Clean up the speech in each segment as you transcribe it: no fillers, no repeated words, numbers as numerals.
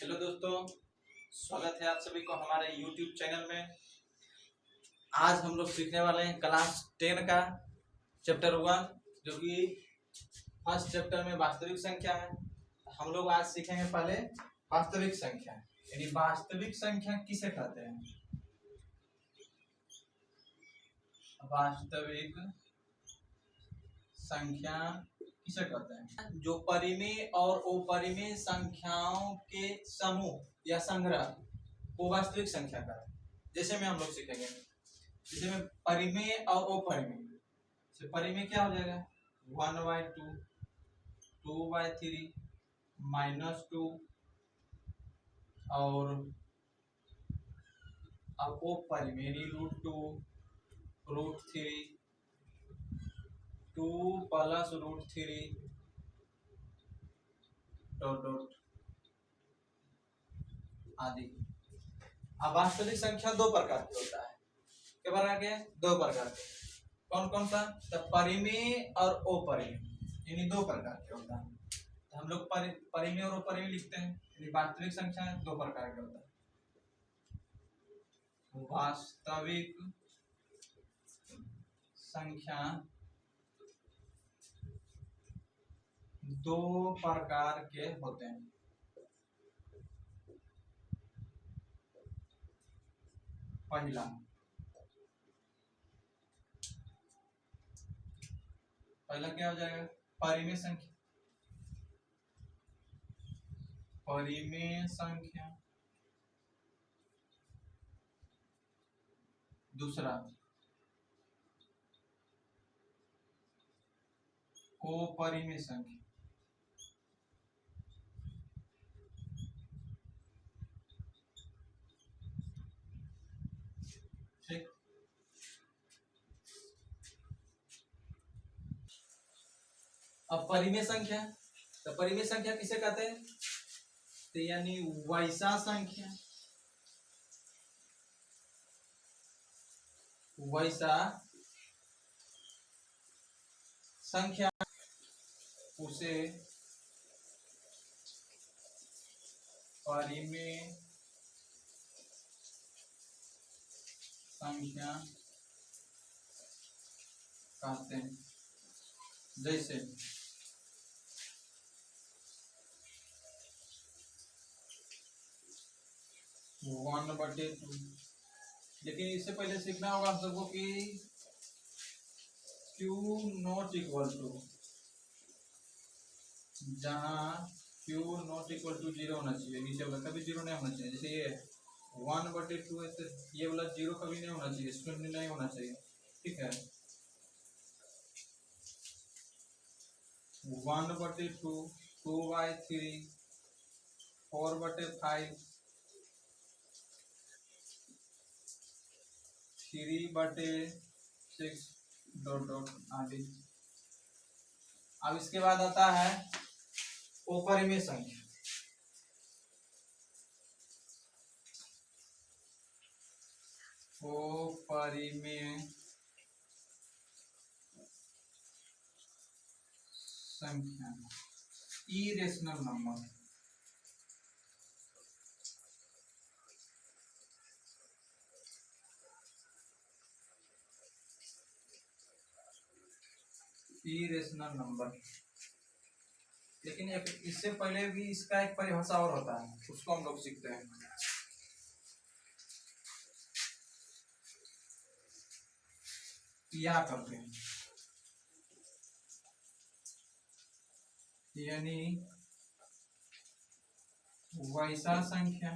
Hello दोस्तों, स्वागत है आप सभी को हमारे YouTube चैनल में। आज हम लोग सीखने वाले हैं क्लास 10 का चैप्टर 1, जो कि फर्स्ट चैप्टर में वास्तविक संख्या है। हम लोग आज सीखेंगे पहले वास्तविक संख्या, यानी वास्तविक संख्या किसे कहते हैं। वास्तविक संख्या किसे कहते हैं? जो परिमेय और अपरिमेय संख्याओं के समूह या संग्रह को वास्तविक संख्या का है। जैसे में हम लोग सीखेंगे, जैसे में परिमेय और अपरिमेय। तो परिमेय क्या हो जाएगा? 1/2, 2/3, -2, और अब अपरिमेय √2, √3, 2 + √3 आदि। अब वास्तविक संख्या दो प्रकार की होता है। क्या प्रकार के? दो प्रकार के। कौन कौन सा? तो परिमेय और अपरिमेय, यानी दो प्रकार के होता है। तो हम लोग परिमेय और अपरिमेय लिखते हैं, यानी वास्तविक संख्या दो प्रकार के होता है। वास्तविक संख्या दो प्रकार के होते हैं। पहला क्या हो जाएगा? परिमेय संख्या। परिमेय संख्या। दूसरा अपरिमेय संख्या। ठीक। अब परिमेय संख्या, तो परिमेय संख्या किसे कहते हैं? तो यानी वैसा संख्या, वैसा संख्या उसे परिमेय संख्या कहते हैं। जैसे 1/2। लेकिन इससे पहले सीखना होगा आप सबको कि Q नॉट इक्वल टू, जहाँ Q नॉट इक्वल टू 0 होना चाहिए, नीचे वाला कभी 0 नहीं होना चाहिए। जैसे ये 1/2 है, तो ये वाला 0 कभी नहीं होना चाहिए, शून्य नहीं होना चाहिए। ठीक है, 1/2, 2/3, 4/5, 3/6 ... आदि। अब इसके बाद आता है अपरिमेय संख्या। अपरिमेय संख्या, इरेशनल नंबर। Irrational number. लेकिन इससे पहले भी इसका एक परिभाषा और होता है, उसको हम लोग सीखते हैं। यह करते हैं, यानी वैसा संख्या,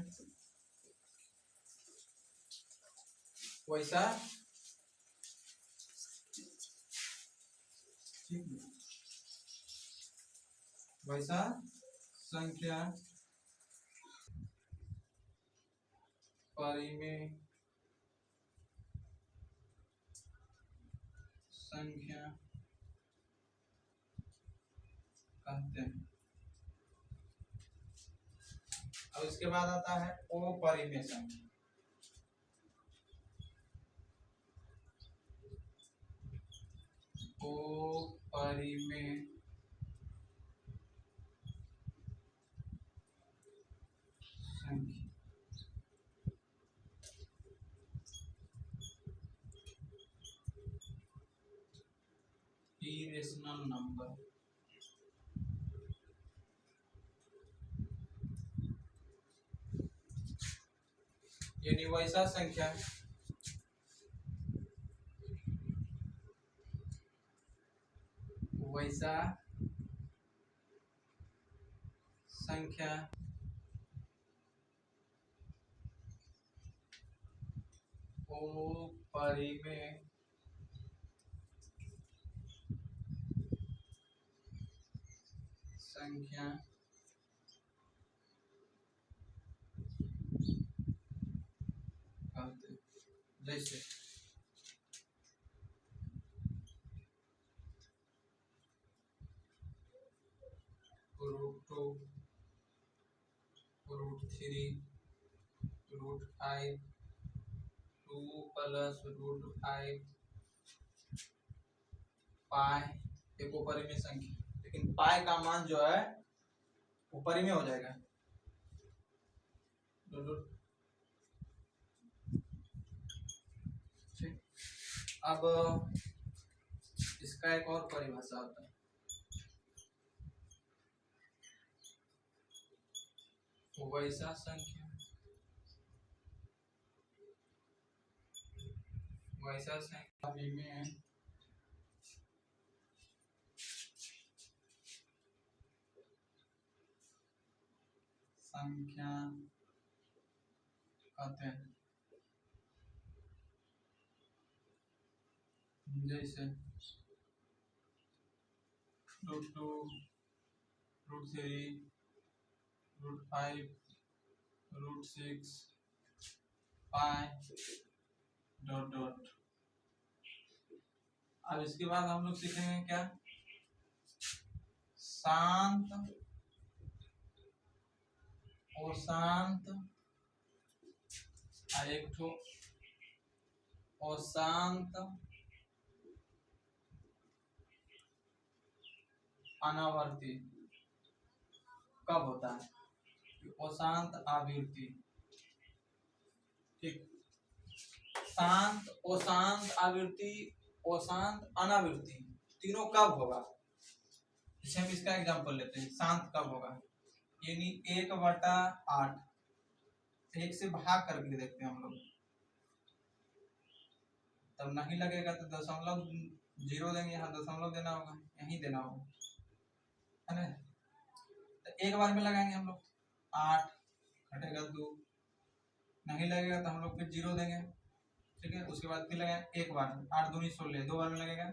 वैसा वैसा संख्या परिमेय संख्या कहते हैं। अब इसके बाद आता है अपरिमेय संख्या। अपरिमेय संख्या इरेशनल नंबर यानी वैसा संख्या ओ परिमेय संख्या कहते हैं। जैसे √2 √3 √5 2 + √5 पाई एक परिमेय संख्या, लेकिन पाई का मान जो है वो परिमेय हो जाएगा। अब इसका एक और परिभाषा होता है, वैसा संख्या में संख्या कहते हैं। जैसे √2 √3 √5 √6 पाई डॉट डॉट। अब इसके बाद हम लोग सीखेंगे क्या, शांत अशांत एक ठो अशांत अनावर्ती कब होता है, अशांत आवृत्ति। ठीक, शांत अशांत आवृत्ति अशांत अनावृत्ति तीनों कब होगा, जैसे हम इसका एग्जांपल लेते हैं। शांत कब होगा, यानी 1/8 1 से भाग करके देखते हैं हम लोग, तब नहीं लगेगा तो दशमलव 0 देंगे, यहाँ दशमलव देना होगा, यहीं देना होगा, है ना। तो एक बार में लगाएंगे हम लोग 8 घटेगा 2, नहीं लगेगा तो हम लोग फिर 0 देंगे। ठीक है, उसके बाद फिर लगाएंगे एक बार, 8 दूनी 16, 2 बार में लगेगा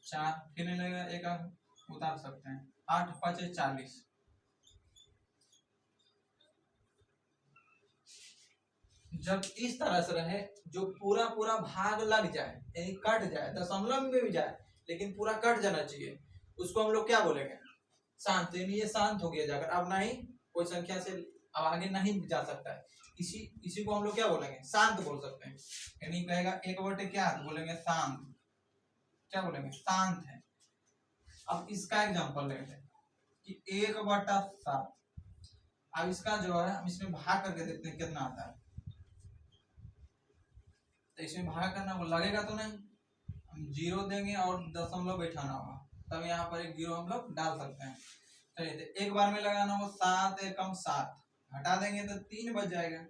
4, फिर नहीं लगेगा, एक आप उतार सकते हैं, 8 × 5 = 40। जब इस तरह से रहे जो पूरा पूरा भाग लग जाए, यानी कट जाए, दशमलव में भी जाए लेकिन पूरा कट जाना चाहिए, उसको हम लोग क्या बोलेंगे, शांत। यानी ये शांत हो गया जाकर, अब नहीं कोई संख्या से अब आगे नहीं जा सकता है, इसी को हम लोग क्या बोलेंगे, शांत बोल सकते हैं। यानी कहेगा 1/8 क्या है, तो बोलेंगे शांत, क्या बोलेंगे, शांत है। अब इसका एग्जांपल लेते हैं कि 1/7। अब इसका जो है हम इसमें भाग करके देखते हैं कितना आता है। तो इसमें भाग करना वो लगेगा तो नहीं, हम 0 देंगे और दशमलव बैठाना होगा, तब यहाँ पर एक 0 हम लोग डाल सकते हैं। चलिए, तो एक बार में लगाना हो 7 एकम 7, हटा देंगे तो 3 बच जाएगा,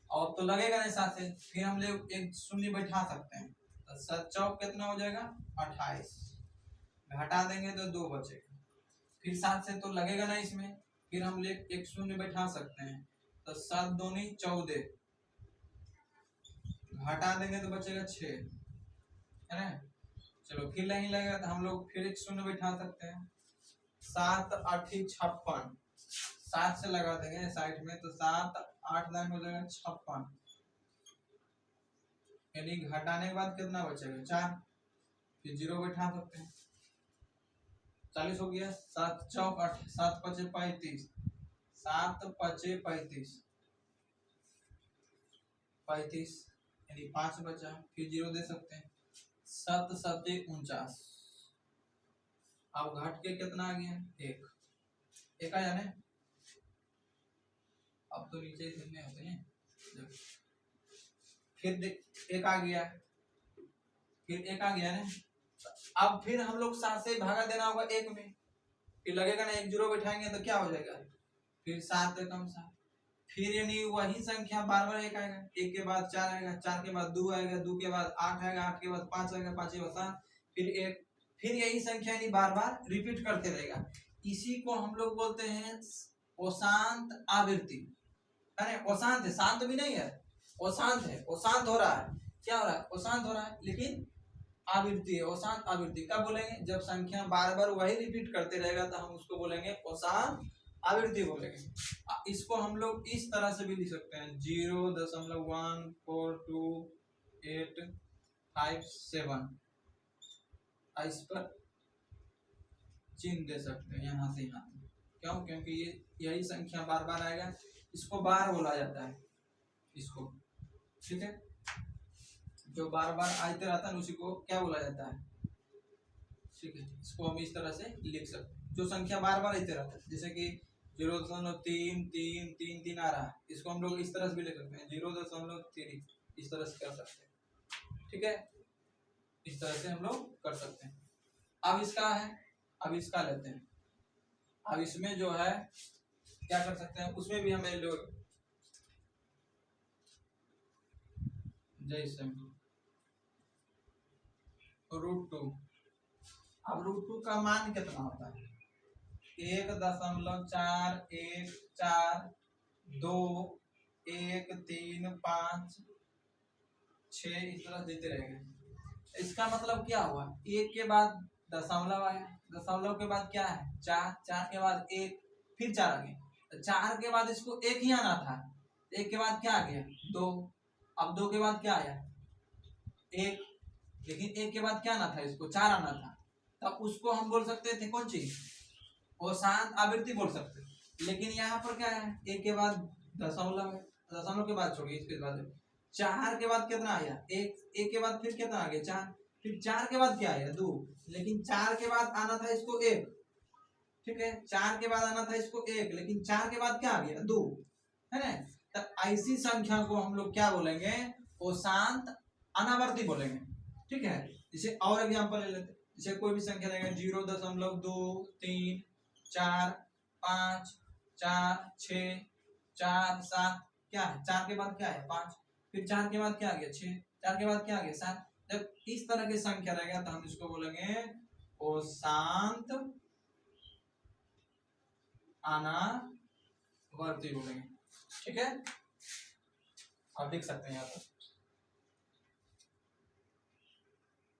और तो लगेगा नहीं 7 से, फिर हम लोग एक 0 बैठा सकते हैं, तो 7 चौक कितना हो जाएगा 28, हटा देंगे तो 2 बचेगा, फिर 7 से तो लगेगा ना इसमें, फिर हम लोग एक 0 बैठा सकते हैं, तो 7 दूनी 14, हटा देंगे तो बचेगा 6, है ना। चलो, फिर नहीं लगेगा तो हम लोग फिर एक 0 बैठा सकते हैं, 7 × 8 = 56, 7 से लगा देंगे साइड में, तो 7 8 9 हो जाएगा 56, यानी घटाने के बाद कितना बचेगा 4, फिर 0 बैठा सकते हैं, 40 हो गया। 7 चौक 8, 7 × 5 = 35, 7 × 5 = 35, यानी 5 बचा, फिर 0 दे सकते हैं, 7 × 7 = 49। अब घट के कितना आ गया, 1 आया ना, अब तो नीचे इतने होते हैं। फिर एक आ गया, फिर एक आ गया ना। अब फिर हम लोग 7 से भागा देना होगा 1 में, फिर लगेगा ना 1 जीरो बैठाएंगे तो क्या हो जाएगा, फिर 7 कम 7। फिर यानी वही संख्या बार बार एक आएगा, 1 के बाद 4 आएगा, 4 के बाद 2 आएगा, 2 के बाद 8 आएगा, 8 के बाद 5 आएगा, 5 के बाद 7, फिर 1, फिर यही संख्या यानी बार बार रिपीट करते रहेगा। इसी को हम लोग बोलते हैं अशांत आवृत्ति। अरे अशांत है, शांत भी नहीं है, अशांत है, अशांत हो रहा है। क्या हो रहा है, अशांत हो रहा है, लेकिन आवृत्ति है, अशांत आवृत्ति। कब बोलेंगे, जब संख्या बार बार वही रिपीट करते रहेगा तो हम उसको बोलेंगे अशांत आवृत्ति बोलेंगे। इसको हम लोग इस तरह से भी लिख सकते हैं 0.1428557, इस पर चिन्ह दे सकते हैं यहाँ से यहाँ। क्यों, क्योंकि ये यही संख्या बार बार आएगा, इसको बार बोला जाता है इसको, ठीक है। जो बार बार आते रहता है उसी को क्या बोला जाता है, ठीक है। इसको हम इस तरह से लिख सकते हैं, जो संख्या बार बार आते रहता है, जैसे कि 0.33333 आ रहा है, इसको हम लोग इस तरह से भी लिख सकते हैं 0.3, इस तरह से कर सकते हैं, ठीक है। इस तरह से हम लोग कर सकते हैं। अब इसका है, अब इसका लेते हैं। अब इसमें जो है क्या कर सकते हैं, उसमें भी हमें लोग जैसे √2। अब √2 का मान कितना होता है, 1.4142135 इस तरह देते रहेंगे। इसका मतलब क्या हुआ, 1 के बाद दशमलव आया, दशमलव के बाद क्या है 4, 4 के बाद 1, फिर 4 आ गया, 4 के बाद इसको 1 ही आना था, 1 के बाद क्या आ गया 2, अब 2 के बाद क्या आया 1, लेकिन 1 के बाद क्या आना था, इसको 4 आना था, तब उसको हम बोल सकते थे कौन चीज, अशांत आवृत्ति बोल सकते। लेकिन यहाँ पर क्या है, 1 के बाद दशमलव है, दशमलव के बाद छोड़िए, इसके बाद 4 के बाद कितना आया 1, 1 के बाद फिर कितना आ गया 4, फिर 4 के बाद क्या आया 2, लेकिन 4 के बाद आना था इसको 1, ठीक है। 4 के बाद आना था इसको 1, लेकिन 4 के बाद क्या आ गया 2, है ना। तो ऐसी संख्या को हम लोग क्या बोलेंगे, अशांत अनावर्ती बोलेंगे, ठीक है। जैसे और एग्जांपल ले लेते, जैसे कोई भी संख्या देंगे 0.2345647, क्या है 4 के बाद क्या है 5, फिर 4 के बाद क्या आ गया 6, 4 के बाद क्या आ गया 7। जब इस तरह की संख्या रहेगा तो हम इसको बोलेंगे अशांत अनावर्ती बोलेंगे, ठीक है। आप देख सकते हैं यहाँ पर।